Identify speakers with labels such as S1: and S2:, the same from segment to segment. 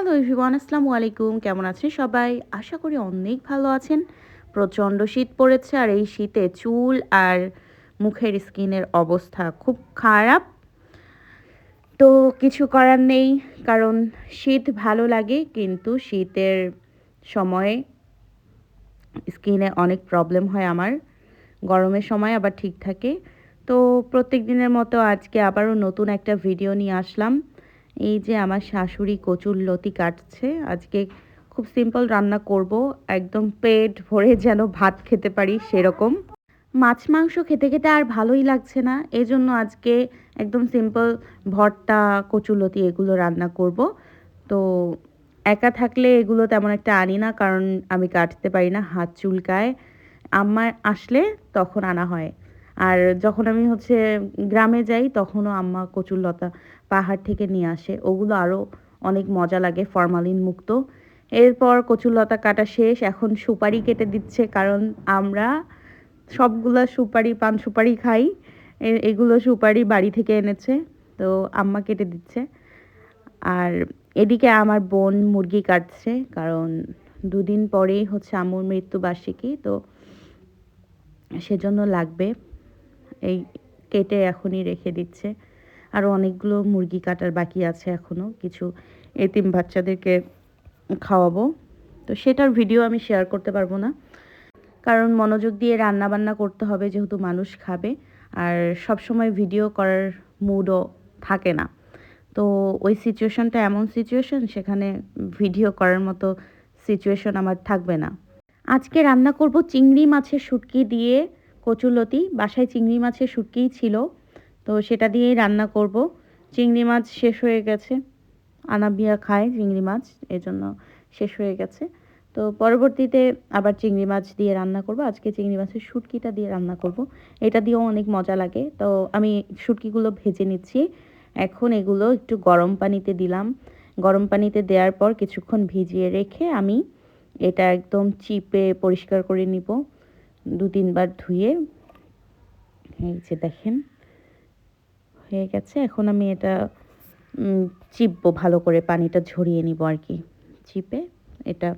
S1: Hello everyone, আসসালামু আলাইকুম। কেমন আছেন সবাই? আশা করি অনেক ভালো আছেন। প্রচণ্ড শীত পড়েছে আর এই শীতে চুল আর মুখের স্কিনের অবস্থা খুব খারাপ। তো কিছু করার নেই, কারণ শীত ভালো লাগে কিন্তু শীতের সময় স্কিনে অনেক প্রবলেম হয় আমার। গরমের সময় আবার ঠিক থাকে। তো প্রত্যেক দিনের মতো আজকে আবারও নতুন একটা ভিডিও নিয়ে আসলাম। এই যে আমার শাশুড়ি কচুরলতি কাটছে। আজকে খুব সিম্পল রান্না করব, একদম পেট ভরে যেন ভাত খেতে পারি সেরকম। মাছ মাংস খেতে খেতে আর ভালোই লাগছে না, এজন্য আজকে একদম সিম্পল ভর্তা, কচুরলতি এগুলো রান্না করব। তো একা থাকলে এগুলো তেমন একটা আনি না, কারণ আমি কাটতে পারি না, হাত চুলকায়। আম্মা আসলে তখন আনা হয়। আর যখন আমি গ্রামে যাই তখনও আম্মা কচুরলতা পাহাড় থেকে নিয়ে আসে, ওগুলো আরও অনেক মজা লাগে, ফরমালিন মুক্ত। এরপর কচুরলতা কাটা শেষ, এখন সুপারি কেটে দিচ্ছে, কারণ আমরা সবগুলা সুপারি, পান সুপারি খাই। এগুলো সুপারি বাড়ি থেকে এনেছে, তো আম্মা কেটে দিচ্ছে। আর এদিকে আমার বোন মুরগি কাটছে, কারণ দুদিন পরেই আম্মুর মৃত্যুবার্ষিকী, তো সেজন্য লাগবে। এই কেটে এখনই রেখে দিচ্ছে। আরও অনেকগুলো মুরগি কাটার বাকি আছে এখনও, কিছু এতিম বাচ্চাদেরকে খাওয়াবো। তো সেটার ভিডিও আমি শেয়ার করতে পারবো না, কারণ মনোযোগ দিয়ে রান্না বান্না করতে হবে, যেহেতু মানুষ খাবে। আর সব সময় ভিডিও করার মুডও থাকে না। তো ওই সিচুয়েশনটা এমন সিচুয়েশন, সেখানে ভিডিও করার মতো সিচুয়েশন আমার থাকবে না। আজকে রান্না করব চিংড়ি মাছের শুটকি দিয়ে কচুরলতি। বাসায় চিংড়ি মাছের শুটকিই ছিল, তো সেটা দিয়েই রান্না করব। চিংড়ি মাছ শেষ হয়ে গেছে, আনাবিয়া খায় চিংড়ি মাছ, এজন্য শেষ হয়ে গেছে। তো পরবর্তীতে আবার চিংড়ি মাছ দিয়ে রান্না করব। আজকে চিংড়ি মাছের শুটকিটা দিয়ে রান্না করব, এটা দিয়েও অনেক মজা লাগে। তো আমি শুটকিগুলো ভেজে নিচ্ছি। এখন এগুলো একটু গরম পানিতে দিলাম। গরম পানিতে দেওয়ার পর কিছুক্ষণ ভিজিয়ে রেখে আমি এটা একদম চিপে পরিষ্কার করে নিব, 2-3 বার ধুয়ে। এই যে দেখেন হয়ে গেছে। এখন আমি এটা চিপবো ভালো করে, পানিটা ঝরিয়ে নিব আর কি, চিপে এটা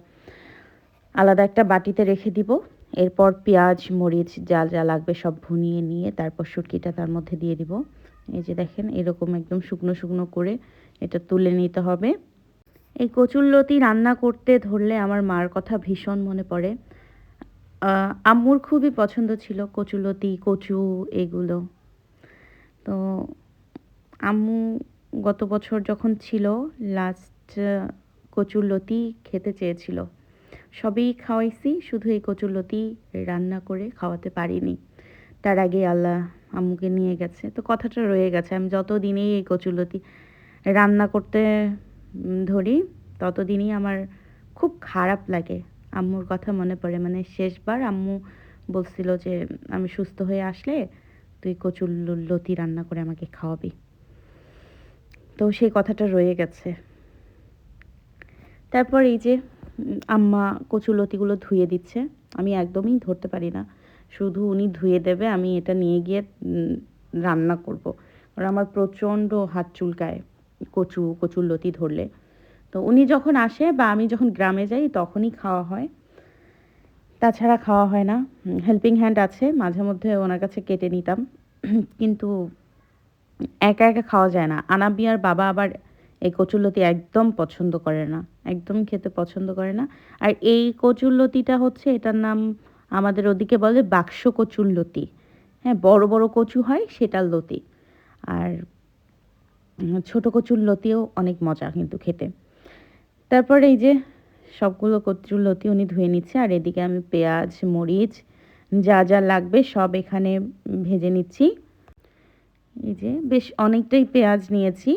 S1: আলাদা একটা বাটিতে রেখে দিব। এরপর পেঁয়াজ, মরিচ যা যা লাগবে সব ভুনিয়ে নিয়ে তারপর শুটকিটা তার মধ্যে দিয়ে দিব। এই যে দেখেন, এরকম একদম শুকনো শুকনো করে এটা তুলে নিতে হবে। এই কচুরলতি রান্না করতে ধরলে আমার মার কথা ভীষণ মনে পড়ে। আম্মুর খুবই পছন্দ ছিল কচুরলতি, কচু এগুলো। তো আম্মু গত বছর যখন ছিল লাস্ট, কচুরলতি খেতে চেয়েছিল। সবই খাওয়াইছি, শুধু এই কচুরলতি রান্না করে খাওয়াতে পারিনি। তার আগে আল্লাহ আম্মুকে নিয়ে গেছে, তো কথাটা রয়ে গেছে। আমি যতদিনই এই কচুরলতি রান্না করতে ধরি, ততদিনই আমার খুব খারাপ লাগে, আম্মুর কথা মনে পড়ে। মানে শেষবার আম্মু বলছিল যে আমি সুস্থ হয়ে আসলে তুই কচুরলতি রান্না করে আমাকে খাওয়াবি। তো সেই কথাটা রয়ে গেছে। তারপর এই যে আম্মা কচুরলতিগুলো ধুয়ে দিচ্ছে। আমি একদমই ধরতে পারি না, শুধু উনি ধুয়ে দেবে, আমি এটা নিয়ে গিয়ে রান্না করব। কারণ আমার প্রচণ্ড হাত চুলকায় কচুরলতি ধরলে। তো উনি যখন আসে বা আমি যখন গ্রামে যাই তখনই খাওয়া হয়, তাছাড়া খাওয়া হয় না। হেল্পিং হ্যান্ড আছে, মাঝে মধ্যে ওনার কাছে কেটে নিতাম। কিন্তু একা একা খাওয়া যায় না। আনাবিয়ার বাবা আবার এই কচুরলতি একদম পছন্দ করে না, একদম খেতে পছন্দ করে না। আর এই কচুরলতিটা এটার নাম আমাদের ওদিকে বলে বাক্স কচুরলতি। হ্যাঁ, বড় বড় কচু হয় সেটার লতি। আর ছোট কচুরলতিও অনেক মজা কিন্তু খেতে। তারপর এই যে সবগুলো কচুরলতি উনি ধুয়ে নিচ্ছে, আর এদিকে আমি পেঁয়াজ, মরিচ যা যা লাগবে সব এখানে ভেজে নিচ্ছি। এই যে বেশ অনেকটাই পেঁয়াজ নিয়েছি,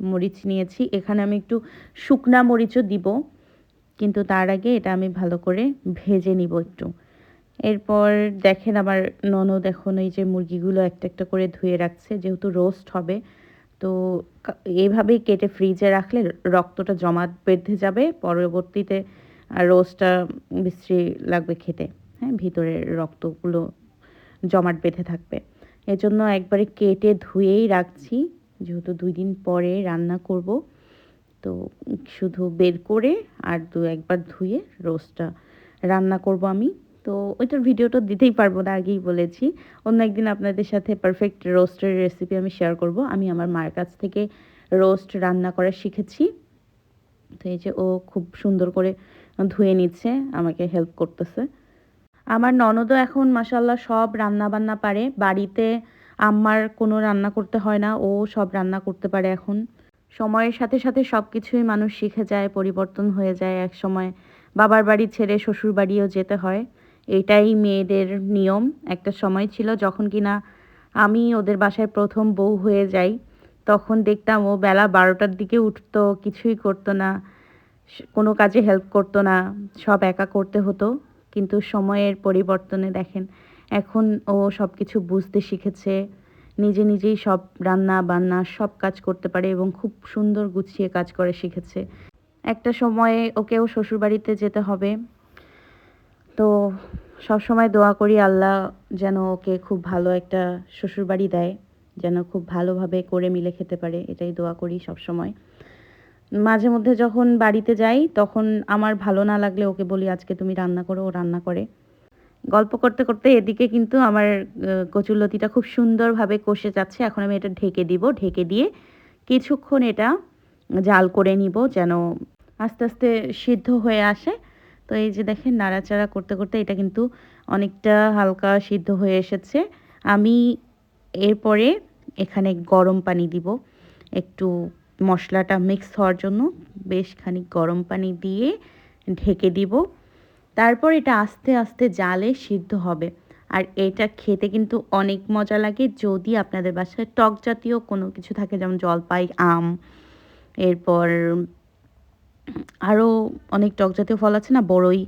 S1: মরিচ নিয়েছি। এখানে আমি একটু শুকনা মরিচও দিব, কিন্তু তার আগে এটা আমি ভালো করে ভেজে নিব একটু। এরপর দেখেন আমার ননদ এখন এই যে মুরগিগুলো একটা একটা করে ধুয়ে রাখছে, যেহেতু রোস্ট হবে। তো এইভাবেই কেটে ফ্রিজে রাখলে রক্তটা জমা বেঁধে যাবে, পরবর্তীতে রোস্টটা বিশ্রী লাগবে খেতে। হ্যাঁ, ভিতরের রক্তগুলো জমাট বেঁধে থাকবে। এজন্য একবারে কেটে ধুয়েই রাখছি, যেহেতু 2 দিন পরে রান্না করব। তো শুধু বের করে আর একবার ধুয়ে রোস্টটা রান্না করব আমি। তো ওইটার ভিডিওটা দিতেই পারবো না, আগেই বলেছি। অন্য একদিন আপনাদের সাথে পারফেক্ট রোস্টের রেসিপি আমি শেয়ার করব। আমি আমার মার কাছ থেকে রোস্ট রান্না করা শিখেছি। তো এই যে ও খুব সুন্দর করে ধুয়ে নিচ্ছে, আমাকে হেল্প করতেছে। আমার ননদও এখন মাশাআল্লাহ সব রান্না বান্না পারে। বাড়িতে আম্মার কোনো রান্না করতে হয় না, ও সব রান্না করতে পারে এখন। সময়ের সাথে সাথে সব কিছুই মানুষ শিখে যায়, পরিবর্তন হয়ে যায়। একসময় বাবার বাড়ি ছেড়ে শ্বশুর বাড়িও যেতে হয়, এটাই মেয়েদের নিয়ম। একটা সময় ছিল যখন কিনা আমি ওদের বাসায় প্রথম বউ হয়ে যাই, তখন দেখতাম ও বেলা 12টার দিকে উঠতো, কিছুই করতো না, কোনো কাজে হেল্প করতো না, সব একা করতে হতো। কিন্তু সময়ের পরিবর্তনে দেখেন এখন ও সব কিছু বুঝতে শিখেছে, নিজে নিজেই সব রান্না বান্না সব কাজ করতে পারে এবং খুব সুন্দর গুছিয়ে কাজ করে শিখেছে। একটা সময়ে ওকেও শ্বশুরবাড়িতে যেতে হবে। তো সবসময় দোয়া করি আল্লাহ যেন ওকে খুব ভালো একটা শ্বশুরবাড়ি দেয়, যেন খুব ভালোভাবে করে মিলে খেতে পারে, এটাই দোয়া করি সবসময়। মাঝে মধ্যে যখন বাড়িতে যাই তখন আমার ভালো না লাগলে ওকে বলি আজকে তুমি রান্না করো, ও রান্না করে। গল্প করতে করতে এদিকে কিন্তু আমার কচুরলতিটা খুব সুন্দরভাবে কষে যাচ্ছে। এখন আমি এটা ঢেকে দিব, ঢেকে দিয়ে কিছুক্ষণ এটা জাল করে নিব যেন আস্তে আস্তে সিদ্ধ হয়ে আসে। তো এই যে দেখেন নাড়াচাড়া করতে করতে এটা কিন্তু অনেকটা হালকা সিদ্ধ হয়ে এসেছে। আমি এরপরে এখানে গরম পানি দিব, একটু মশলাটা মিক্স হওয়ার জন্য বেশ খানিক গরম পানি দিয়ে ঢেকে দিব। তারপর এটা আস্তে আস্তে জালে সিদ্ধ হবে। আর এটা খেতে কিন্তু অনেক মজা লাগে যদি আপনাদের বাসায় টক জাতীয় কোনো কিছু থাকে, যেমন জলপাই, আম, এরপর আরও অনেক টক জাতীয় ফল আছে না, বড়ই,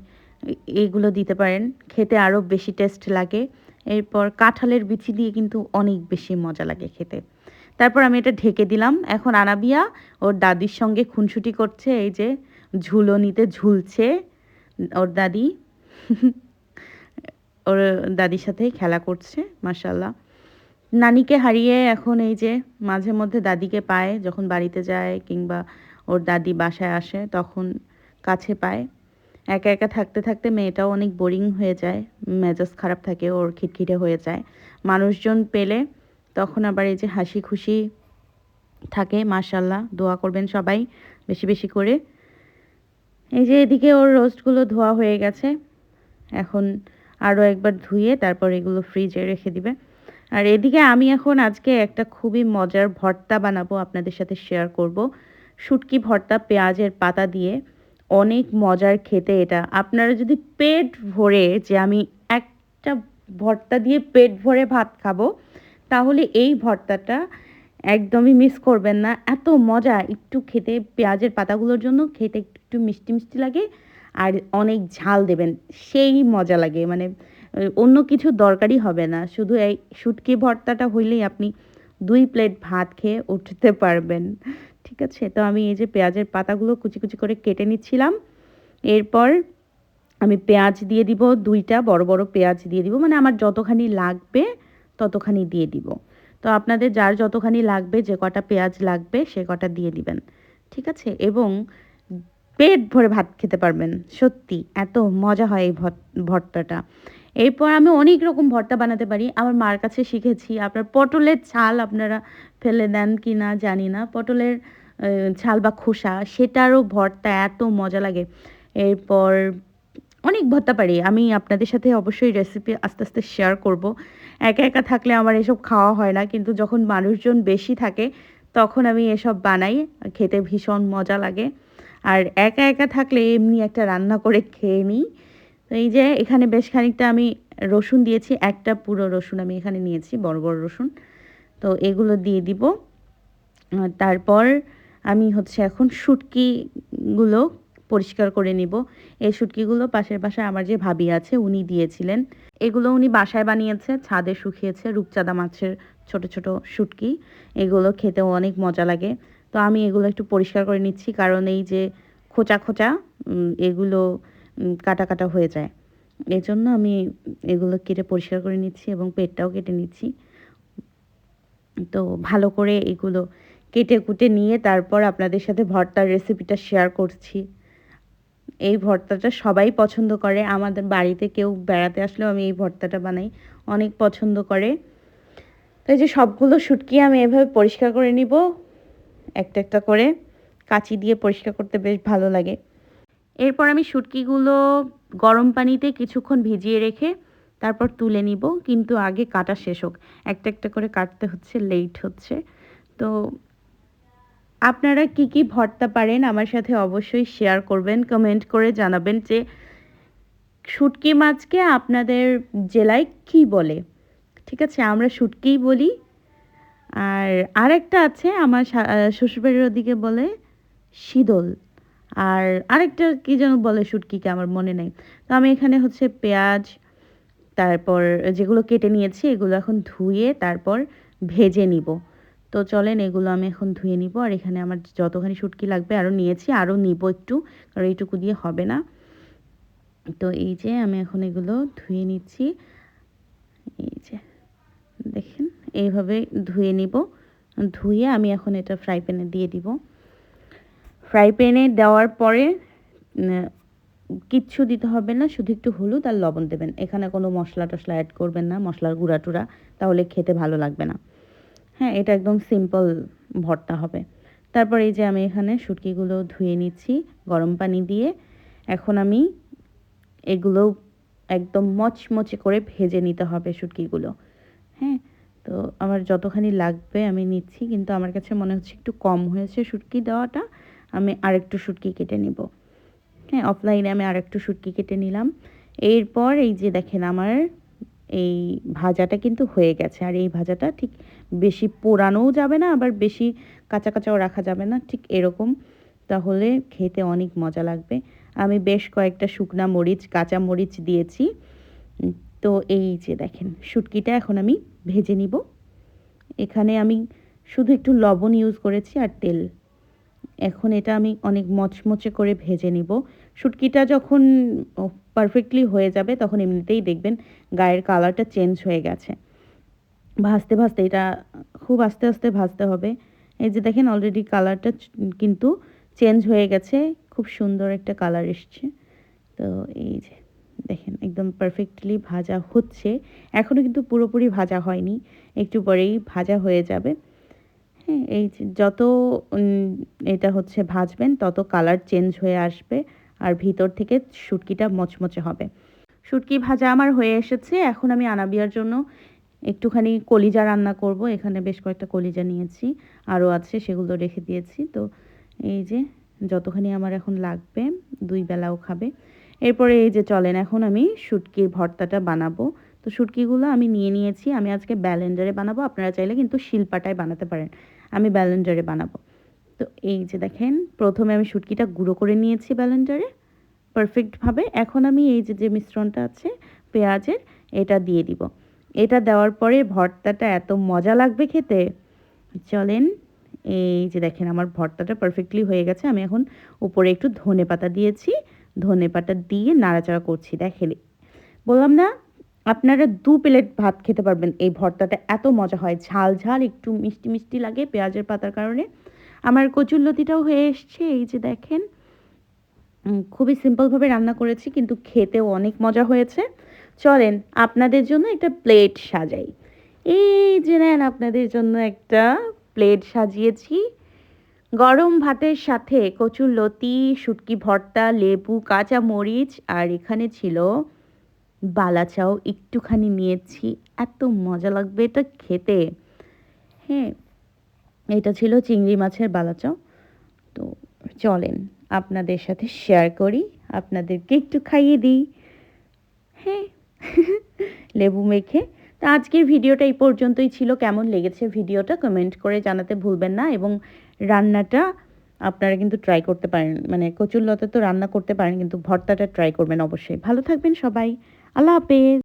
S1: এগুলো দিতে পারেন, খেতে আরও বেশি টেস্ট লাগে। এরপর কাঁঠালের বিচি দিয়ে কিন্তু অনেক বেশি মজা লাগে খেতে। তারপর আমি এটা ঢেকে দিলাম। এখন আনাবিয়া ওর দাদির সঙ্গে খুনসুটি করছে, এই যে ঝুলনিতে ঝুলছে ওর দাদি। ওর দাদির সাথে খেলা করছে মাশাআল্লাহ। নানিকে হারিয়ে এখন এই যে মাঝে মধ্যে দাদিকে পায়, যখন বাড়িতে যায় কিংবা ওর দাদি বাসায় আসে তখন কাছে পায়। একা একা থাকতে থাকতে মেয়েটাও অনেক বোরিং হয়ে যায়, মেজাজ খারাপ থাকে, ওর খিটখিটে হয়ে যায়। মানুষজন পেলে তখন আবার এই যে হাসি খুশি থাকে। মাশাআল্লাহ, দোয়া করবেন সবাই বেশি বেশি করে। এই যে এদিকে ওর রোস্টগুলো ধোয়া হয়ে গেছে, এখন আরও একবার ধুয়ে তারপর এগুলো ফ্রিজে রেখে দিবে। আর এদিকে আমি এখন আজকে একটা খুবই মজার ভর্তা বানাবো, আপনাদের সাথে শেয়ার করব। শুটকি ভর্তা পেঁয়াজের পাতা দিয়ে, অনেক মজার খেতে এটা। আপনারা যদি পেট ভরে, যে আমি একটা ভর্তা দিয়ে পেট ভরে ভাত খাবো, তাহলে এই ভর্তাটা একদমই মিস করবেন না। এত মজা, একটু খেতে পেঁয়াজের পাতাগুলোর জন্য খেতে একটু মিষ্টি মিষ্টি লাগে, আর অনেক ঝাল দেবেন, সেই মজা লাগে। মানে অন্য কিছু দরকারই হবে না, শুধু এই শুটকি ভর্তাটা হইলেই আপনি 2 প্লেট ভাত খেয়ে উঠতে পারবেন। ঠিক আছে, তো আমি এই যে পেঁয়াজের পাতাগুলো কুচি কুচি করে কেটে নিচ্ছিলাম। এরপর আমি পেঁয়াজ দিয়ে দিব, 2টা বড় বড় পেঁয়াজ দিয়ে দিব, মানে আমার যতখানি লাগবে ততখানি দিয়ে দিব। তো আপনাদের যার যতখানি লাগবে, যে কটা পেঁয়াজ লাগবে সে কটা দিয়ে দিবেন। ঠিক আছে, এবং পেট ভরে ভাত খেতে পারবেন। সত্যি এত মজা হয় এই ভর্তাটা। এরপর আমি অনেক রকম ভর্তা বানাতে পারি, আমার মার কাছে শিখেছি। আপনার পটলের ছাল আপনারা ফেলে দেন কি না জানি না, পটলের ছাল বা খোসা, সেটারও ভর্তা এত মজা লাগে। এরপর অনেক ভর্তা পারি আমি, আপনাদের সাথে অবশ্যই রেসিপি আস্তে আস্তে শেয়ার করব। একা একা থাকলে আমার এসব খাওয়া হয় না, কিন্তু যখন মানুষজন বেশি থাকে তখন আমি এসব বানাই, খেতে ভীষণ মজা লাগে। আর একা একা থাকলে এমনি একটা রান্না করে খেয়ে নিই। তো এই যে এখানে বেশ খানিকটা আমি রসুন দিয়েছি, একটা পুরো রসুন আমি এখানে নিয়েছি, বড় বড় রসুন। তো এগুলো দিয়ে দিব। তারপর আমি হচ্ছে এখন শুটকিগুলো পরিষ্কার করে নিব। এই শুটকিগুলো পাশের বাসায় আমার যে ভাবি আছে উনি দিয়েছিলেন। এগুলো উনি বাসায় বানিয়েছে, ছাদে শুকিয়েছে, রূপচাঁদা মাছের ছোট ছোট শুটকি। এগুলো খেতেও অনেক মজা লাগে। তো আমি এগুলো একটু পরিষ্কার করে নিচ্ছি, কারণ এই যে খোঁচা খোঁচা এগুলো কাটা কাটা হয়ে যায়, এজন্য আমি এগুলো কেটে পরিষ্কার করে নিচ্ছি এবং পেটটাও কেটে নিচ্ছি। তো ভালো করে এগুলো কেটে কুটে নিয়ে তারপর আপনাদের সাথে ভর্তার রেসিপিটা শেয়ার করছি। এই ভর্তাটা সবাই পছন্দ করে, আমাদের বাড়িতে কেউ বেড়াতে আসলেও আমি এই ভর্তাটা বানাই, অনেক পছন্দ করে। তো এই যে সবগুলো শুটকি আমি এভাবে পরিষ্কার করে নিব একটা একটা করে, কাঁচি দিয়ে পরিষ্কার করতে বেশ ভালো লাগে। এরপর আমি শুটকিগুলো গরম পানিতে কিছুক্ষণ ভিজিয়ে রেখে তারপর তুলে নিব, কিন্তু আগে কাটা শেষ হোক, একটা একটা করে কাটতে হচ্ছে, লেট হচ্ছে। তো আপনারা কি কি ভর্তা পারেন আমার সাথে অবশ্যই শেয়ার করবেন, কমেন্ট করে জানাবেন যে শুটকি মাছকে আপনাদের জেলায় কি বলে। ঠিক আছে, আমরা শুটকিই বলি। আর আরেকটা আছে আমার শ্বশুরবাড়ির ওদিকে বলে শীদল, আর আরেকটা কি যেন বলে শুটকিকে, আমার মনে নেই। তো আমি এখানে হচ্ছে পেঁয়াজ, তারপর যেগুলো কেটে নিয়েছি এগুলো এখন ধুয়ে তারপর ভেজে নিব। তো চলেন এগুলো আমি এখন ধুয়ে নিব। আর এখানে আমার যতখানি শুটকি লাগবে আরও নিয়েছি, আরও নিব একটু, কারণ এইটুকু দিয়ে হবে না। তো এই যে আমি এখন এগুলো ধুয়ে নিচ্ছি, এই যে দেখেন এইভাবে ধুয়ে নিব। ধুয়ে আমি এখন এটা ফ্রাই প্যানে দিয়ে দিব। ফ্রাই প্যানে দেওয়ার পরে কিচ্ছু দিতে হবে না, শুধু একটু হলুদ আর লবণ দেবেন। এখানে কোনো মশলা টশলা অ্যাড করবেন না, মশলার গুঁড়া টুড়া, তাহলে খেতে ভালো লাগবে না। হ্যাঁ, এটা একদম সিম্পল ভর্তা হবে। তারপর এই যে আমি এখানে শুটকিগুলো ধুয়ে নিচ্ছি গরম পানি দিয়ে। এখন আমি এগুলো একদম মচমচে করে ভেজে নিতে হবে শুটকিগুলো। হ্যাঁ, তো আমার যতখানি লাগবে আমি নিচ্ছি, কিন্তু আমার কাছে মনে হচ্ছে একটু কম হয়েছে শুটকি দেওয়াটা, আমি আরেকটু শুটকি কেটে নিব। হ্যাঁ, অফলাইনে আমি আরেকটু শুটকি কেটে নিলাম। এরপর এই যে দেখেন আমার এই ভাজাটা কিন্তু হয়ে গেছে। আর এই ভাজাটা ঠিক বেশি পোড়ানোও যাবে না, আবার বেশি কাঁচা কাঁচাও রাখা যাবে না, ঠিক এরকম, তাহলে খেতে অনেক মজা লাগবে। আমি বেশ কয়েকটা শুকনা মরিচ, কাঁচা মরিচ দিয়েছি। তো এই যে দেখেন শুটকিটা এখন আমি ভেজে নিব। এখানে আমি শুধু একটু লবণ ইউজ করেছি আর তেল। এখন এটা আমি অনেক মচমচে করে ভেজে নিব। শুটকিটা যখন পারফেক্টলি হয়ে যাবে তখন এমনিতেই দেখবেন গায়ের কালারটা চেঞ্জ হয়ে গেছে। ভাজতে ভাজতে এটা খুব আস্তে আস্তে ভাজতে হবে। এই যে দেখেন অলরেডি কালারটা কিন্তু চেঞ্জ হয়ে গেছে, খুব সুন্দর একটা কালার এসছে। তো এই যে দেখেন একদম পারফেক্টলি ভাজা হচ্ছে, এখনও কিন্তু পুরোপুরি ভাজা হয়নি, একটু পরেই ভাজা হয়ে যাবে। হ্যাঁ, এই যে যত এটা হচ্ছে ভাজবেন তত কালার চেঞ্জ হয়ে আসবে, আর ভিতর থেকে শুটকিটা মচমচে হবে। শুটকি ভাজা আমার হয়ে এসেছে। এখন আমি আনাবিয়ার জন্য একটুখানি কলিজা রান্না করব। এখানে বেশ কয়েকটা কলিজা নিয়েছি, আরও আছে, সেগুলো রেখে দিয়েছি। তো এই যে যতখানি আমার এখন লাগবে, 2 বেলাও খাবে। এরপরে এই যে চলেন এখন আমি শুটকির ভর্তাটা বানাবো। তো শুটকিগুলো আমি নিয়ে নিয়েছি, আমি আজকে ব্লেন্ডারে বানাবো, আপনারা চাইলে কিন্তু শিলপাটায় বানাতে পারেন, আমি ব্লেন্ডারে বানাবো। তো এই যে দেখেন প্রথমে আমি শুটকিটা গুঁড়ো করে নিয়েছি ব্লেন্ডারে পারফেক্টভাবে। এখন আমি এই যে মিশ্রণটা আছে পেঁয়াজের, এটা দিয়ে দিব। এটা দেওয়ার পরে ভর্তাটা এত মজা লাগবে খেতে। চলেন এই যে দেখেন আমার ভর্তাটা পারফেক্টলি হয়ে গেছে। আমি এখন উপরে একটু ধনেপাতা দিয়েছি, ধনেপাতা দিয়ে নাড়াচাড়া করছি। দেখেন বললাম না, আপনারা 2 প্লেট ভাত খেতে পারবেন। এই ভর্তাটা এত মজা হয়, ঝাল ঝাল একটু মিষ্টি মিষ্টি লাগে পেঁয়াজের পাতার কারণে। আমার কচুরলতিটাও হয়ে এসছে, এই যে দেখেন খুবই সিম্পলভাবে রান্না করেছি, কিন্তু খেতেও অনেক মজা হয়েছে। চলেন আপনাদের জন্য একটা প্লেট সাজাই। এই যে নেন আপনাদের জন্য একটা প্লেট সাজিয়েছি। গরম ভাতের সাথে কচুরলতি, শুটকি ভর্তা, লেবু, কাঁচা মরিচ, আর এখানে ছিল বালাচাও একটুখানি নিয়েছি। এত মজা লাগবে এটা খেতে। হ্যাঁ, এটা ছিল চিংড়ি মাছের বালাচাও। তো চলেন আপনাদের সাথে শেয়ার করি, আপনাদেরকে একটু খাইয়ে দিই। হ্যাঁ, লেবু মেখে। তো আজকের ভিডিওটা এই পর্যন্তই ছিল। কেমন লেগেছে ভিডিওটা কমেন্ট করে জানাতে ভুলবেন না, এবং রান্নাটা আপনারা কিন্তু ট্রাই করতে পারেন, মানে কচুরলতা তো রান্না করতে পারেন, কিন্তু ভর্তাটা ট্রাই করবেন অবশ্যই। ভালো থাকবেন সবাই, আল্লাহ হাফেজ।